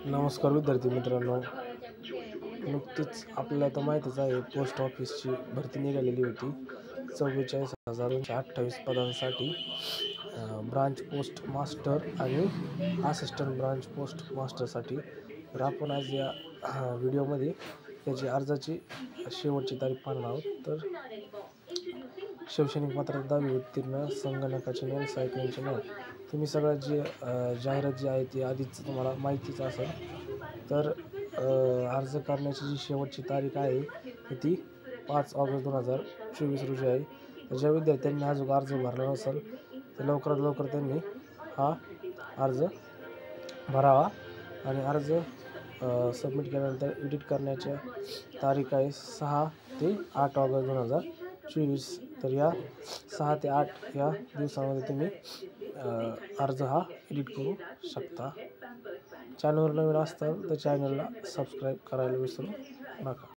नमस्कार विद्यार्थी मित्रांनो, नुकतीच आपल्याला तर माहीतच आहे पोस्ट ऑफिसची भरती निघालेली होती 44,228 पदांसाठी ब्रांच पोस्ट मास्टर आणि असिस्टंट ब्रांच पोस्ट मास्टरसाठी. तर आपण आज या व्हिडिओमध्ये त्याची अर्जाची शेवटची तारीख पाहणार आहोत. तर शैक्षणिक पात्रता 10वी उत्तीर्ण, संगणकाचे ज्ञान, सायकलिंगचे ज्ञान. तुम्ही सगळ्यात जी जाहिरात जी आहे ती आधीच तुम्हाला माहितीच असेल. तर अर्ज करण्याची जी शेवटची तारीख आहे ती 5 ऑगस्ट 2024 रोजी आहे. तर ज्या विद्यार्थ्यांनी अजून अर्ज भरला नसेल तर लवकरात लवकर त्यांनी हा अर्ज भरावा. आणि अर्ज सबमिट केल्यानंतर एडिट करण्याच्या तारीख आहे 6 ते 8 ऑगस्ट 2024. तर या 6 ते 8 या दिवसामध्ये तुम्ही अर्ज हा एडिट करू शकता. चॅनलवर नवीन असताल तर चॅनलला सबस्क्राईब करायला विसरू नका.